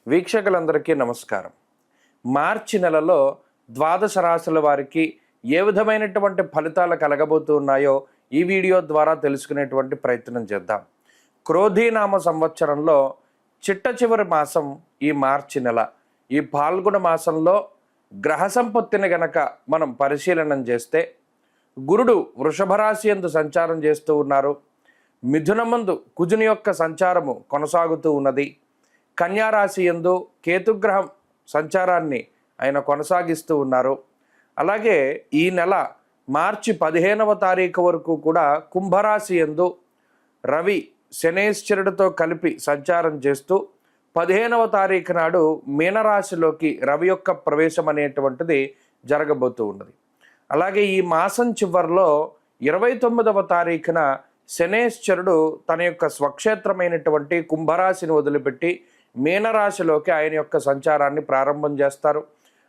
వీక్షకులందరికీ నమస్కారం. మార్చి నెలలో ద్వాదశ రాశుల వారికి ఏ విధమైనటువంటి ఫలితాలు కలగబోతున్నాయో ఈ వీడియో ద్వారా తెలుసుకునేటువంటి ప్రయత్నం చేద్దాం. క్రోధీనామ సంవత్సరంలో చిట్ట చివరి మాసం ఈ మార్చి నెల. ఈ పాల్గొన మాసంలో గ్రహ సంపత్తిని గనక మనం పరిశీలనం చేస్తే గురుడు వృషభ రాశి యందు సంచారం చేస్తూ ఉన్నారు. మిథునమందు కుజుని యొక్క సంచారము కొనసాగుతూ ఉన్నది. కన్యారాశి యందు కేతుగ్రహం సంచారాన్ని ఆయన కొనసాగిస్తూ ఉన్నారు. అలాగే ఈ నెల మార్చి 15వ తారీఖు వరకు కూడా కుంభరాశి యందు రవి శనేశ్వరుడితో కలిపి సంచారం చేస్తూ 15వ తారీఖు నాడు మీనరాశిలోకి రవి యొక్క ప్రవేశం అనేటువంటిది జరగబోతూ ఉన్నది. అలాగే ఈ మాసం చివరిలో 29వ తారీఖున శనేశ్వరుడు తన యొక్క స్వక్షేత్రమైనటువంటి కుంభరాశిని వదిలిపెట్టి మీనరాశిలోకి ఆయన యొక్క సంచారాన్ని ప్రారంభం చేస్తారు.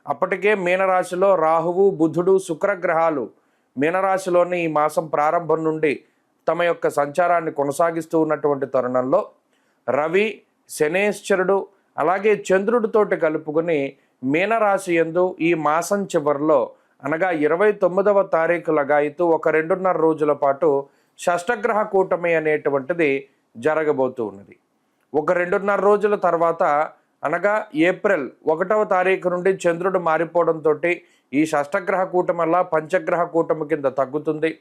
అప్పటికే మీనరాశిలో రాహువు, బుధుడు, శుక్రగ్రహాలు మీనరాశిలోని ఈ మాసం ప్రారంభం నుండి తమ యొక్క సంచారాన్ని కొనసాగిస్తూ ఉన్నటువంటి తరుణంలో రవి, శనేశ్వరుడు అలాగే చంద్రుడితోటి కలుపుకొని మీనరాశి యందు ఈ మాసం చివరిలో అనగా 29వ తారీఖు లగాయితూ ఒక 2.5 రోజుల పాటు షష్టగ్రహ కూటమి అనేటువంటిది జరగబోతూ ఉన్నది. ఒక 2.5 రోజుల తర్వాత అనగా ఏప్రిల్ 1వ తారీఖు నుండి చంద్రుడు మారిపోవడంతో ఈ షష్టగ్రహ కూటమి వల్ల పంచగ్రహ కూటమి కింద తగ్గుతుంది.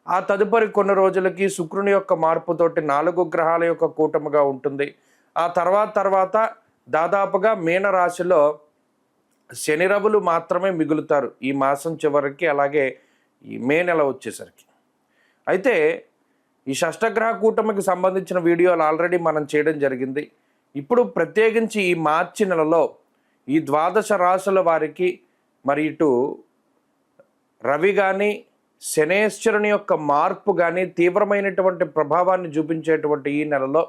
ఆ తదుపరి కొన్ని రోజులకి శుక్రుని యొక్క మార్పుతోటి 4 గ్రహాల యొక్క కూటమిగా ఉంటుంది. ఆ తర్వాత దాదాపుగా మీనరాశిలో శని రవులు మాత్రమే మిగులుతారు ఈ మాసం చివరికి, అలాగే ఈ మే నెల వచ్చేసరికి. అయితే ఈ షష్టగ్రహ కూటమికి సంబంధించిన వీడియోలు ఆల్రెడీ మనం చేయడం జరిగింది. ఇప్పుడు ప్రత్యేకించి ఈ మార్చి నెలలో ఈ ద్వాదశ రాశుల వారికి మరి ఇటు రవి కానీ శనేశ్వరుని యొక్క మార్పు కానీ తీవ్రమైనటువంటి ప్రభావాన్ని చూపించేటువంటి ఈ నెలలో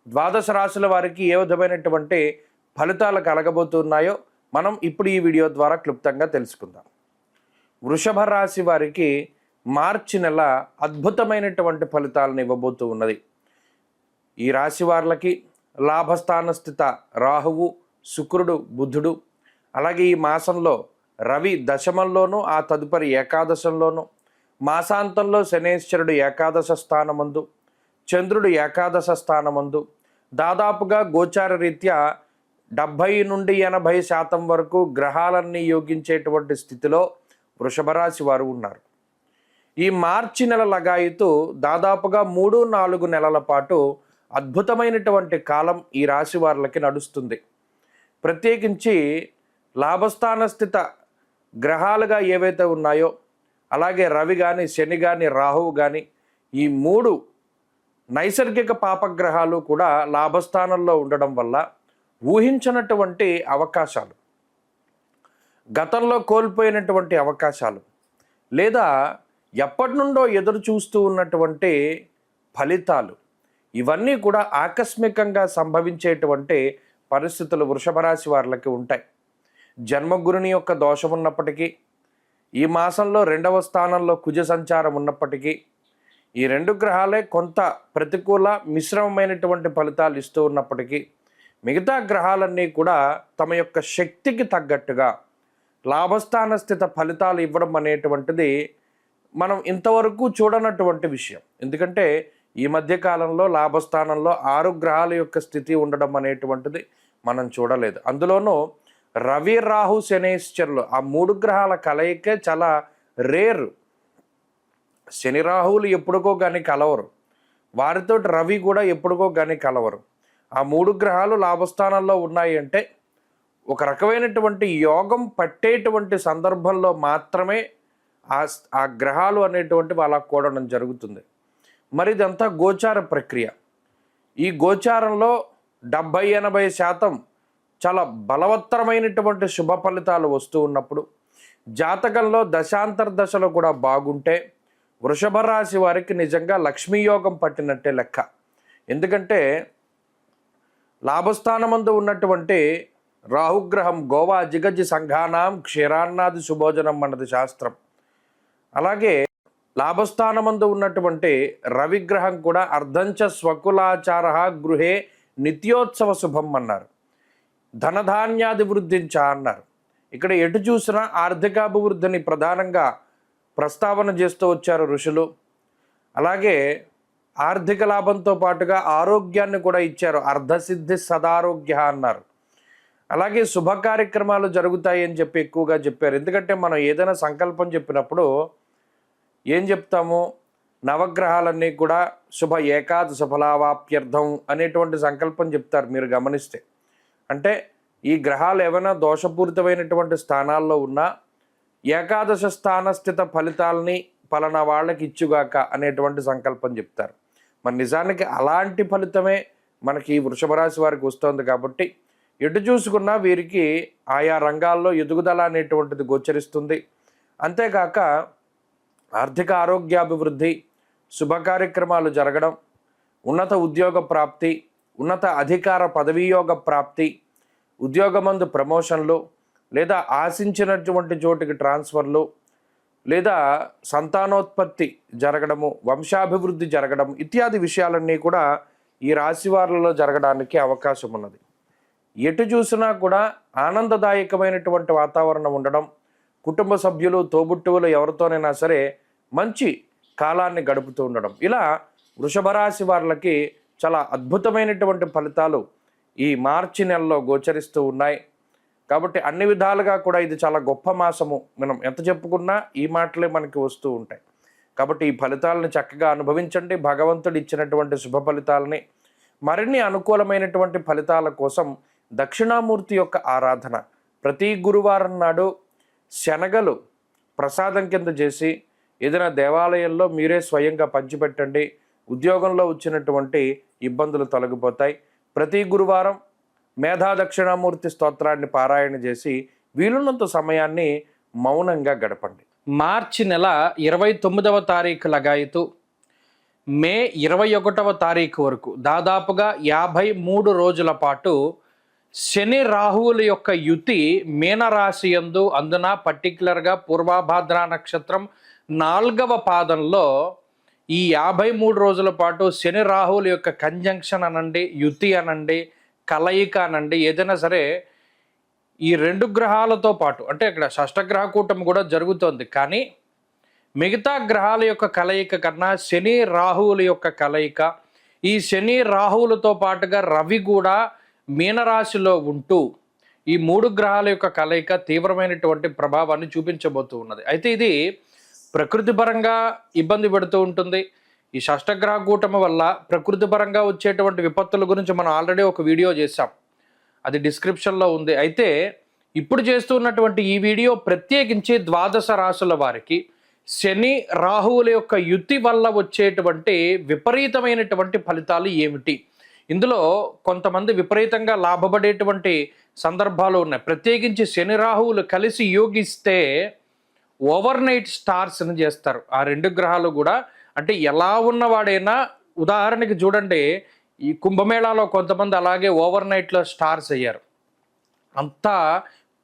ద్వాదశ రాశుల వారికి ఏ విధమైనటువంటి ఫలితాలు కలగబోతున్నాయో మనం ఇప్పుడు ఈ వీడియో ద్వారా క్లుప్తంగా తెలుసుకుందాం. వృషభ రాశి వారికి మార్చి నెల అద్భుతమైనటువంటి ఫలితాలను ఇవ్వబోతూ ఉన్నది. ఈ రాశి వారికి లాభస్థాన స్థిత రాహువు, శుక్రుడు, బుధుడు, అలాగే ఈ మాసంలో రవి దశమంలోనూ ఆ తదుపరి ఏకాదశంలోనూ, మాసాంతంలో శనేశ్వరుడు ఏకాదశ స్థానమందు, చంద్రుడు ఏకాదశ స్థానమందు, దాదాపుగా గోచార రీత్యా 70 నుండి 80% వరకు గ్రహాలన్నీ యోగించేటువంటి స్థితిలో వృషభ రాశి వారు ఉన్నారు. ఈ మార్చి నెల లగాయితూ దాదాపుగా 3-4 నెలల పాటు అద్భుతమైనటువంటి కాలం ఈ రాశి వారికి నడుస్తుంది. ప్రత్యేకించి లాభస్థాన స్థిత గ్రహాలుగా ఏవైతే ఉన్నాయో, అలాగే రవి కానీ, శని కానీ, రాహువు కానీ, ఈ 3 నైసర్గిక పాపగ్రహాలు కూడా లాభస్థానంలో ఉండడం వల్ల ఊహించినటువంటి అవకాశాలు, గతంలో కోల్పోయినటువంటి అవకాశాలు, లేదా ఎప్పటి నుండో ఎదురు చూస్తూ ఉన్నటువంటి ఫలితాలు, ఇవన్నీ కూడా ఆకస్మికంగా సంభవించేటువంటి పరిస్థితులు వృషభ రాశి వారికి ఉంటాయి. జన్మగురుని యొక్క దోషం ఉన్నప్పటికీ, ఈ మాసంలో 2వ స్థానంలో కుజ సంచారం ఉన్నప్పటికీ, ఈ 2 గ్రహాలే కొంత ప్రతికూల మిశ్రమమైనటువంటి ఫలితాలు ఇస్తూ ఉన్నప్పటికీ, మిగతా గ్రహాలన్నీ కూడా తమ యొక్క శక్తికి తగ్గట్టుగా లాభస్థాన స్థిత ఫలితాలు ఇవ్వడం అనేటువంటిది మనం ఇంతవరకు చూడనటువంటి విషయం. ఎందుకంటే ఈ మధ్య కాలంలో లాభస్థానంలో 6 గ్రహాల యొక్క స్థితి ఉండడం అనేటువంటిది మనం చూడలేదు. అందులోనూ రవి, రాహు, శనేశ్వరులు ఆ 3 గ్రహాల కలయికే చాలా రేరు. శని రాహువులు ఎప్పుడుకో కానీ కలవరు, వారితో రవి కూడా ఎప్పుడుకో కానీ కలవరు. ఆ 3 గ్రహాలు లాభస్థానంలో ఉన్నాయి అంటే ఒక రకమైనటువంటి యోగం పట్టేటువంటి సందర్భంలో మాత్రమే ఆ గ్రహాలు అనేటువంటివి అలా కూడడం జరుగుతుంది. మరి ఇదంతా గోచార ప్రక్రియ. ఈ గోచారంలో 70-80% చాలా బలవత్తరమైనటువంటి శుభ ఫలితాలు వస్తూ ఉన్నప్పుడు, జాతకంలో దశాంతర్దశలు కూడా బాగుంటే వృషభ రాశి వారికి నిజంగా లక్ష్మీయోగం పట్టినట్టే లెక్క. ఎందుకంటే లాభస్థానమందు ఉన్నటువంటి రాహుగ్రహం గోవా జిగజ్జి సంఘానాం క్షీరాన్నాది సుభోజనం అన్నది శాస్త్రం. అలాగే లాభస్థానమందు ఉన్నటువంటి రవిగ్రహం కూడా అర్ధంచ స్వకులాచార గృహే నిత్యోత్సవ శుభం అన్నారు. ధనధాన్యాభివృద్ధించ అన్నారు. ఇక్కడ ఎటు చూసినా ఆర్థికాభివృద్ధిని ప్రధానంగా ప్రస్తావన చేస్తూ వచ్చారు ఋషులు. అలాగే ఆర్థిక లాభంతో పాటుగా ఆరోగ్యాన్ని కూడా ఇచ్చారు. అర్ధసిద్ధి సదారోగ్య అన్నారు. అలాగే శుభ కార్యక్రమాలు జరుగుతాయి అని చెప్పి ఎక్కువగా చెప్పారు. ఎందుకంటే మనం ఏదైనా సంకల్పం చెప్పినప్పుడు ఏం చెప్తాము, నవగ్రహాలన్నీ కూడా శుభ ఏకాదశ ఫలావాప్యర్థం అనేటువంటి సంకల్పం చెప్తారు. మీరు గమనిస్తే అంటే ఈ గ్రహాలు ఏమైనా దోషపూరితమైనటువంటి స్థానాల్లో ఉన్నా ఏకాదశ స్థానస్థిత ఫలితాలని పలానా వాళ్ళకి ఇచ్చుగాక అనేటువంటి సంకల్పం చెప్తారు. మరి నిజానికి అలాంటి ఫలితమే మనకి ఈ వృషభ రాశి వారికి వస్తుంది. కాబట్టి ఎటు చూసుకున్నా వీరికి ఆయా రంగాల్లో ఎదుగుదల అనేటువంటిది గోచరిస్తుంది. అంతేకాక ఆర్థిక ఆరోగ్యాభివృద్ధి, శుభ కార్యక్రమాలు జరగడం, ఉన్నత ఉద్యోగ ప్రాప్తి, ఉన్నత అధికార పదవీయోగ ప్రాప్తి, ఉద్యోగమందు ప్రమోషన్లు, లేదా ఆశించినటువంటి చోటికి ట్రాన్స్ఫర్లు, లేదా సంతానోత్పత్తి జరగడము, వంశాభివృద్ధి జరగడం ఇత్యాది విషయాలన్నీ కూడా ఈ రాశి వారిలో జరగడానికి అవకాశం ఉన్నది. ఎటు చూసినా కూడా ఆనందదాయకమైనటువంటి వాతావరణం ఉండడం, కుటుంబ సభ్యులు తోబుట్టువులు ఎవరితోనైనా సరే మంచి కాలాన్ని గడుపుతూ ఉండడం, ఇలా వృషభ రాశి వారికి చాలా అద్భుతమైనటువంటి ఫలితాలు ఈ మార్చి నెలలో గోచరిస్తూ ఉన్నాయి. కాబట్టి అన్ని విధాలుగా కూడా ఇది చాలా గొప్ప మాసము. మనం ఎంత చెప్పుకున్నా ఈ మాటలే మనకి వస్తూ ఉంటాయి. కాబట్టి ఈ ఫలితాలను చక్కగా అనుభవించండి. భగవంతుడు ఇచ్చినటువంటి శుభ ఫలితాలని, మరిన్ని అనుకూలమైనటువంటి ఫలితాల కోసం దక్షిణామూర్తి యొక్క ఆరాధన ప్రతి గురువారం నాడు శనగలు ప్రసాదం కింద చేసి ఏదైనా దేవాలయంలో మీరే స్వయంగా పంచిపెట్టండి. ఉద్యోగంలో వచ్చినటువంటి ఇబ్బందులు తొలగిపోతాయి. ప్రతి గురువారం మేధా దక్షిణామూర్తి స్తోత్రాన్ని పారాయణ చేసి వీలున్నంత సమయాన్ని మౌనంగా గడపండి. మార్చి నెల 29వ తారీఖు లగాయతు మే 21వ తారీఖు వరకు దాదాపుగా 53 రోజుల పాటు శని రాహువుల యొక్క యుతి మీనరాశి యందు, అందున పర్టికులర్గా పూర్వభాద్ర నక్షత్రం 4వ పాదంలో ఈ 53 రోజుల పాటు శని రాహువుల యొక్క కంజంక్షన్ అనండి, యుతి అనండి, కలయిక అనండి, ఏదైనా సరే ఈ 2 గ్రహాలతో పాటు, అంటే ఇక్కడ షష్టగ్రహ కూటమి కూడా జరుగుతోంది, కానీ మిగతా గ్రహాల యొక్క కలయిక కన్నా శని రాహువుల యొక్క కలయిక, ఈ శని రాహువులతో పాటుగా రవి కూడా మీనరాశిలో ఉంటూ ఈ 3 గ్రహాల యొక్క కలయిక తీవ్రమైనటువంటి ప్రభావాన్ని చూపించబోతూ ఉన్నది. అయితే ఇది ప్రకృతి పరంగా ఇబ్బంది పెడుతూ ఉంటుంది. ఈ షష్టగ్రహ కూటమి వల్ల ప్రకృతి పరంగా వచ్చేటువంటి విపత్తుల గురించి మనం ఆల్రెడీ ఒక వీడియో చేశాం, అది డిస్క్రిప్షన్లో ఉంది. అయితే ఇప్పుడు చేస్తున్నటువంటి ఈ వీడియో ప్రత్యేకించి ద్వాదశ రాశుల వారికి శని రాహువుల యొక్క యుతి వల్ల వచ్చేటువంటి విపరీతమైనటువంటి ఫలితాలు ఏమిటి, ఇందులో కొంతమంది విపరీతంగా లాభపడేటువంటి సందర్భాలు ఉన్నాయి. ప్రత్యేకించి శని రాహువులు కలిసి యోగిస్తే ఓవర్ నైట్ స్టార్స్ అని చేస్తారు ఆ 2 గ్రహాలు కూడా. అంటే ఎలా ఉన్నవాడైనా, ఉదాహరణకి చూడండి, ఈ కుంభమేళాలో కొంతమంది అలాగే ఓవర్ నైట్లో స్టార్స్ అయ్యారు. అంతా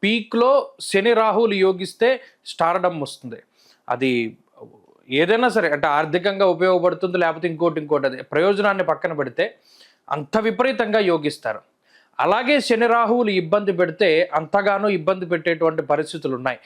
పీక్లో శని రాహువులు యోగిస్తే స్టార్డమ్ వస్తుంది. అది ఏదైనా సరే, అంటే ఆర్థికంగా ఉపయోగపడుతుంది, లేకపోతే ఇంకోటి అది ప్రయోజనాన్ని పక్కన పెడితే అంత విపరీతంగా యోగిస్తారు. అలాగే శని రాహువులు ఇబ్బంది పెడితే అంతగానో ఇబ్బంది పెట్టేటువంటి పరిస్థితులు ఉన్నాయి.